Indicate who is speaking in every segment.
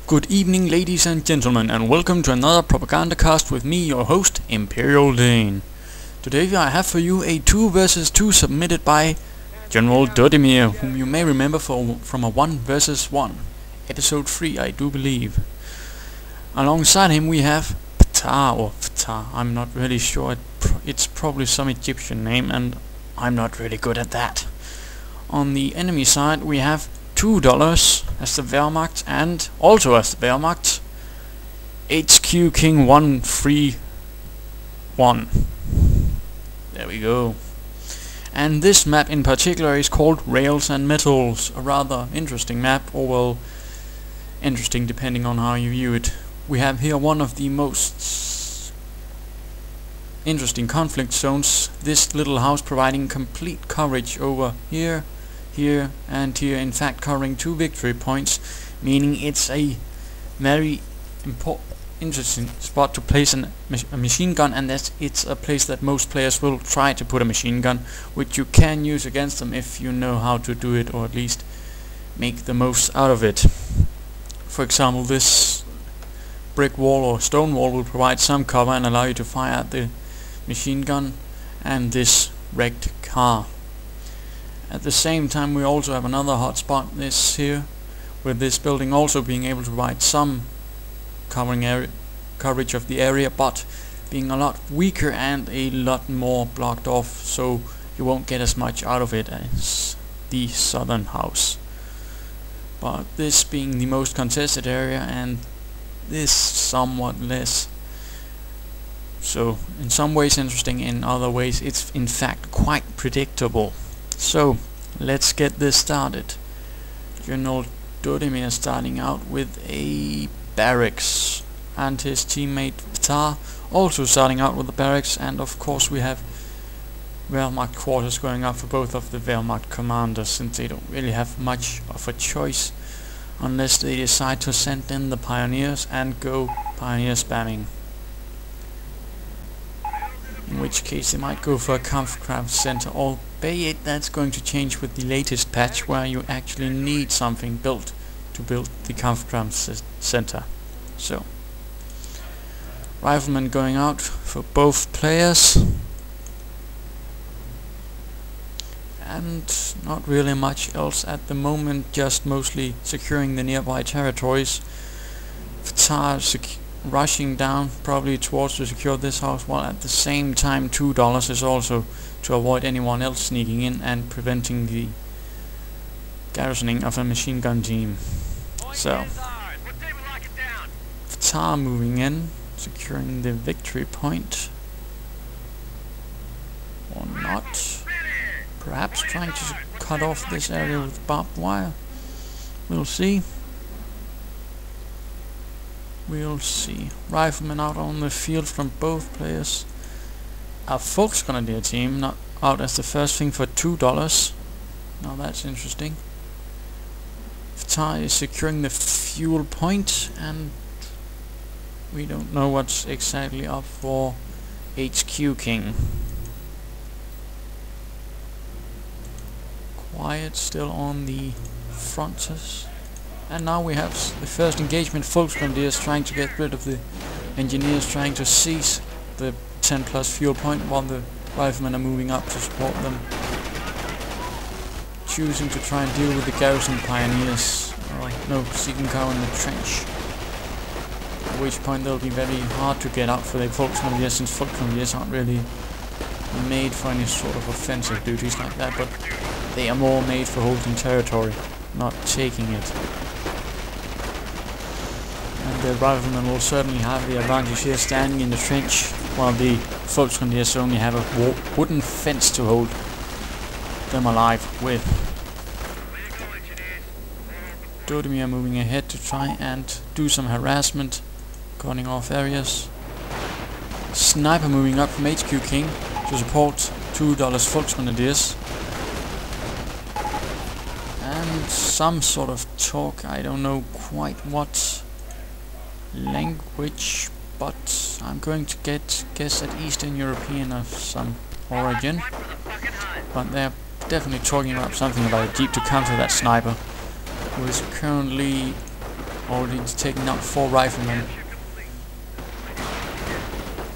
Speaker 1: Good evening, ladies and gentlemen, and welcome to another Propagandacast with me, your host, Imperial Dane. Today I have for you a 2 vs 2 submitted by Gendodimir, whom you may remember from a 1 vs 1, episode 3, I do believe. Alongside him we have Ptah, I'm not really sure, it's probably some Egyptian name, and I'm not really good at that. On the enemy side we have $2 as the Wehrmacht, and also as the Wehrmacht, HQ King 131. There we go. And this map in particular is called Rails and Metals, a rather interesting map, or well, interesting depending on how you view it. We have here one of the most interesting conflict zones, this little house providing complete coverage over here, and here, in fact covering 2 victory points, meaning it's a very interesting spot to place a machine gun, and it's a place that most players will try to put a machine gun, which you can use against them if you know how to do it, or at least make the most out of it. For example, this brick wall or stone wall will provide some cover and allow you to fire at the machine gun and this wrecked car. At the same time we also have another hot spot, this here, with this building also being able to provide some coverage of the area, but being a lot weaker and a lot more blocked off, so you won't get as much out of it as the southern house. But this being the most contested area and this somewhat less. So in some ways interesting, in other ways it's in fact quite predictable. So let's get this started. Gendodimir starting out with a barracks, and his teammate Ptah also starting out with the barracks, and of course we have Wehrmacht quarters going up for both of the Wehrmacht commanders, since they don't really have much of a choice unless they decide to send in the pioneers and go pioneer spamming, in which case they might go for a Kampfkraft center, albeit that's going to change with the latest patch, where you actually need something built to build the Kampfkraft center. So riflemen going out for both players, and not really much else at the moment, just mostly securing the nearby territories. Ptah rushing down probably towards to secure this house, while at the same time $2 is also to avoid anyone else sneaking in and preventing the garrisoning of a machine gun team. So Ptah moving in, securing the victory point, or not, perhaps trying to cut off this area with barbed wire. We'll see. We'll see. Riflemen out on the field from both players. A Volksgrenadier team not out as the first thing for $2. Now that's interesting. Ptah is securing the fuel point, and we don't know what's exactly up for HQ King. Quiet still on the frontiers. And now we have the first engagement. Volksgrenadiers trying to get rid of the engineers, trying to seize the 10 plus fuel point, while the riflemen are moving up to support them, choosing to try and deal with the garrison pioneers. No, seeking cover in the trench, at which point they'll be very hard to get out for the Volksgrenadiers, since Volksgrenadiers aren't really made for any sort of offensive duties like that, but they are more made for holding territory, not taking it. And the riflemen will certainly have the advantage here, standing in the trench, while the Volksgrenadiers only have a wooden fence to hold them alive with. Gendodimir moving ahead to try and do some harassment, cutting off areas. Sniper moving up from HQ King to support $2 Volksgrenadiers. And some sort of talk, I don't know quite what language, but I'm going to guess at Eastern European of some origin. But they're definitely talking about something about a jeep to counter that sniper, who is currently Already taking out 4 riflemen.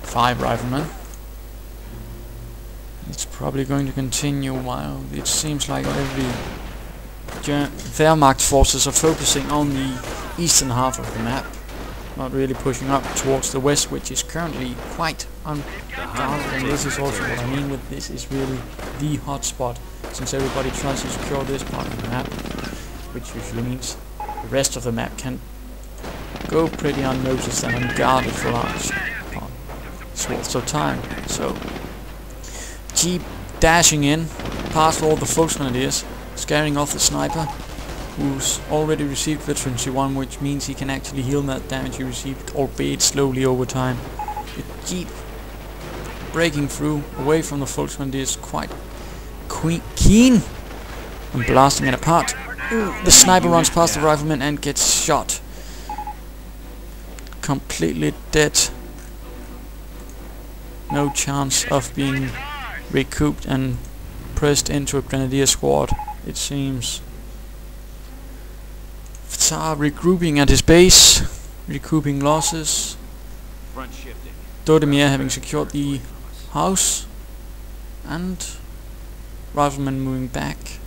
Speaker 1: 5 riflemen. It's probably going to continue while it seems like every Wehrmacht forces are focusing on the eastern half of the map, not really pushing up towards the west, which is currently quite unguarded. And this is also what I mean with this is really the hotspot, since everybody tries to secure this part of the map, which usually means the rest of the map can go pretty unnoticed and unguarded for large swaths of time. So Jeep dashing in past all the Volksgrenadiers, scaring off the sniper, who's already received veterancy 1, which means he can actually heal that damage he received, albeit slowly over time. The Jeep breaking through away from the Volksgrenadiers, quite keen and blasting it apart. The sniper runs past the rifleman and gets shot. Completely dead. No chance of being recouped and pressed into a grenadier squad, it seems. Tsar regrouping at his base, recouping losses. Gendodimir having secured the house, and riflemen moving back.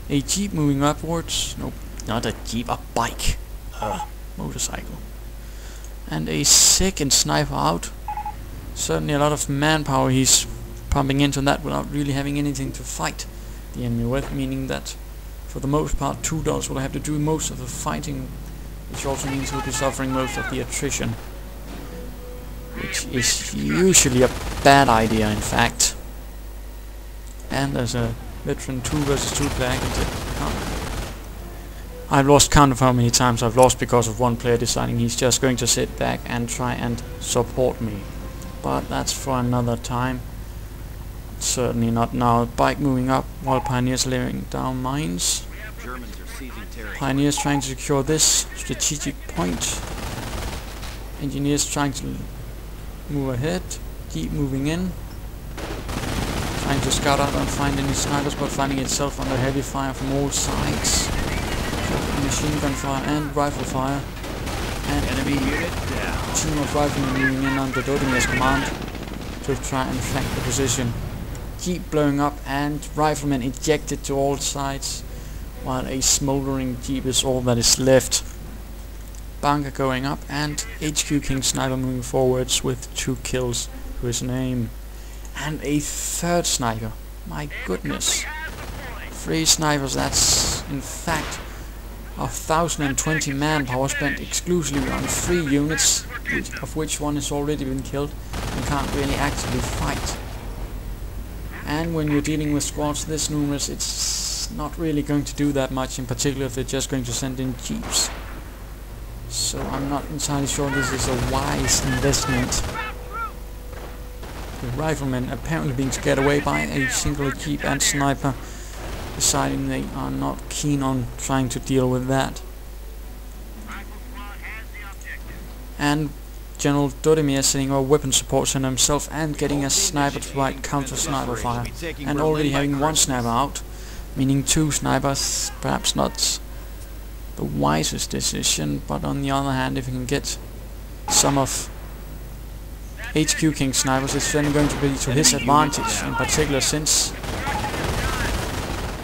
Speaker 1: A jeep moving upwards. Nope, not a jeep, a bike. Motorcycle. And a second sniper out. Certainly a lot of manpower he's pumping into that without really having anything to fight the enemy with, meaning that for the most part 2 dogs will have to do most of the fighting, which also means he'll be suffering most of the attrition, which is usually a bad idea in fact. And there's a veteran 2 versus 2 player. I've lost count of how many times I've lost because of one player deciding he's just going to sit back and try and support me. But that's for another time. Certainly not now. Bike moving up while Pioneers laying down mines. Pioneers trying to secure this strategic point. Engineers trying to move ahead. Keep moving in. Trying to scout out and find any snipers, but finding itself under heavy fire from all sides. Machine gun fire and rifle fire. And enemy unit down. Team of riflemen moving in under Gendodimir's command to try and flank the position. Jeep blowing up and riflemen ejected to all sides, while a smoldering jeep is all that is left. Bunker going up and HQ King sniper moving forwards with 2 kills to his name. And a third sniper. My goodness. 3 snipers, that's in fact 1,020 manpower spent exclusively on 3 units, of which 1 has already been killed and can't really actively fight. And when you're dealing with squads this numerous, it's not really going to do that much, in particular if they're just going to send in jeeps. So I'm not entirely sure this is a wise investment. The riflemen apparently being scared away by a single jeep and sniper, deciding they are not keen on trying to deal with that. And General Gendodimir setting a weapon support center himself and getting a sniper to provide counter sniper fire, and already having 1 sniper out, meaning 2 snipers. Perhaps not the wisest decision, but on the other hand, if he can get some of HQ King snipers, it's then going to be to his advantage, in particular since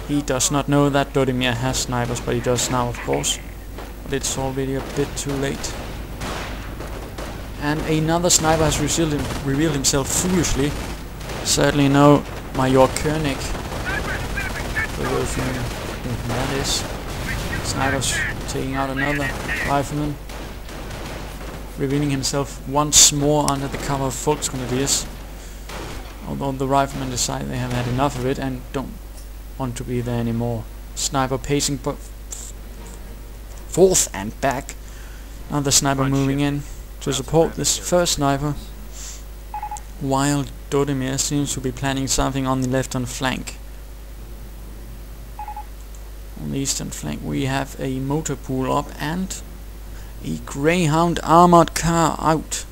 Speaker 1: he does not know that Gendodimir has snipers, but he does now, of course. But it's already a bit too late. And another sniper has revealed himself foolishly. Certainly no Major Koenig. For those who know who that is. Sniper's taking out another rifleman. Revealing himself once more under the cover of Volksgrenadiers. Although the riflemen decide they have had enough of it and don't want to be there anymore. Sniper pacing forth and back. Another sniper moving in to support this first sniper, while Gendodimir seems to be planning something on the left-hand flank. On the eastern flank we have a motor pool up and a Greyhound armored car out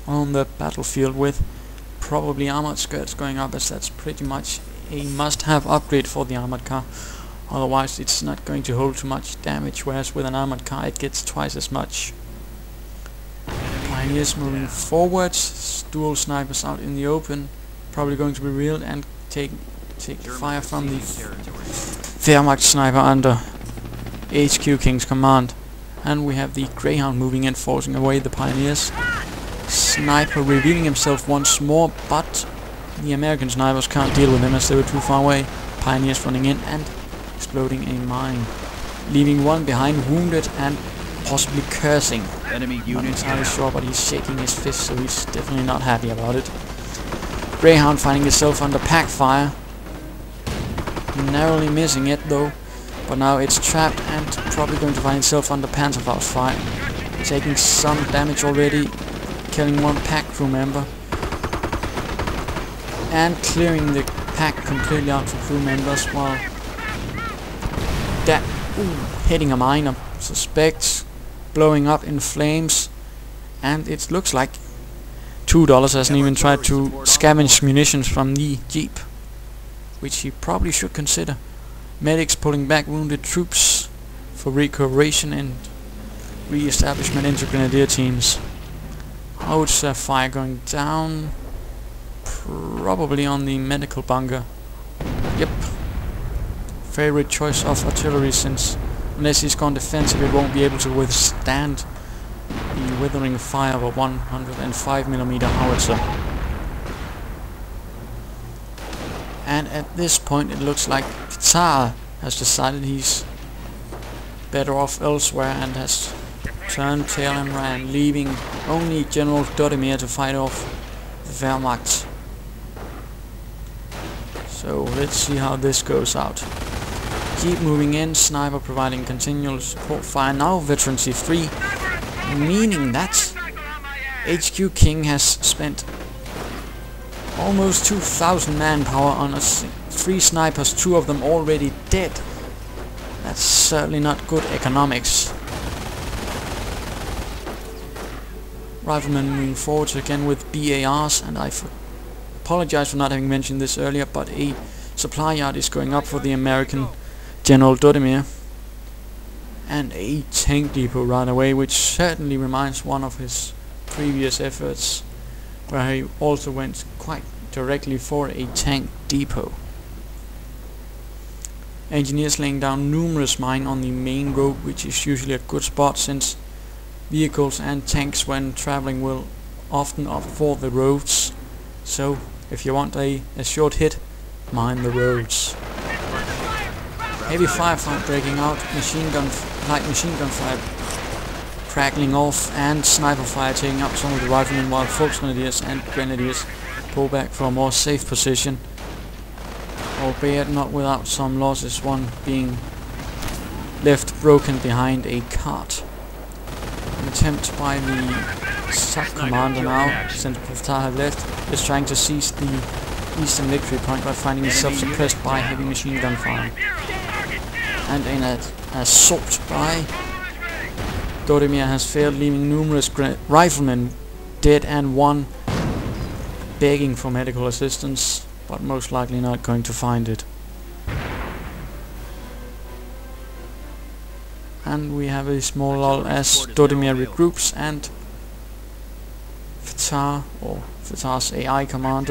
Speaker 1: on the battlefield, with probably armored skirts going up, as that's pretty much a must-have upgrade for the armored car. otherwise it's not going to hold too much damage, whereas with an armored car it gets twice as much. Pioneers moving forwards, dual snipers out in the open, probably going to be reeled and take fire from the Wehrmacht sniper under HQ King's command. And we have the Greyhound moving in, forcing away the Pioneers. Sniper revealing himself once more, but the American snipers can't deal with him as they were too far away. Pioneers running in and exploding a mine, leaving one behind, wounded and possibly cursing.
Speaker 2: Enemy
Speaker 1: Not
Speaker 2: unit
Speaker 1: entirely sure, but he's shaking his fist, so he's definitely not happy about it. Greyhound finding himself under pack fire, narrowly missing it though, but now it's trapped and probably going to find itself under Panzerfaust fire, taking some damage already, killing one pack crew member and clearing the pack completely out for crew members, while that hitting a mine, I suspect, blowing up in flames. And it looks like $2 hasn't even tried to scavenge munitions from the jeep, which he probably should consider. Medics pulling back wounded troops for recuperation and re-establishment into grenadier teams. Howitzer fire going down, probably on the medical bunker. Yep. Favorite choice of artillery, since unless he's gone defensive it won't be able to withstand the withering fire of a 105mm howitzer. And at this point it looks like Tsar has decided he's better off elsewhere and has turned tail and ran, leaving only General Gendodimir to fight off the Wehrmacht. So let's see how this goes out. Jeep moving in, sniper providing continual support fire, now veteran C3, meaning that HQ King has spent almost 2,000 manpower on us, 3 snipers, 2 of them already dead. That's certainly not good economics. Riflemen moving forwards again with BARs, and I apologize for not having mentioned this earlier, but a supply yard is going up for the American General Gendodimir, and a tank depot right away, which certainly reminds one of his previous efforts, where he also went quite directly for a tank depot. Engineers laying down numerous mines on the main road, which is usually a good spot since vehicles and tanks when traveling will often opt for the roads. So if you want a short hit, mine the roads. Heavy firefight breaking out, light machine gun fire crackling off, and sniper fire taking out some of the riflemen, while Volksgrenadiers and Grenadiers pull back for a more safe position, albeit not without some losses, one being left broken behind a cart. An attempt by the sub-commander now, since Proftar have left, is trying to seize the eastern victory point by finding himself suppressed by heavy machine gun fire. And an assault by Gendodimir has failed, leaving numerous riflemen dead and one begging for medical assistance, but most likely not going to find it. And we have a small lull as Gendodimir regroups, and Fatar, or Fatar's AI commander,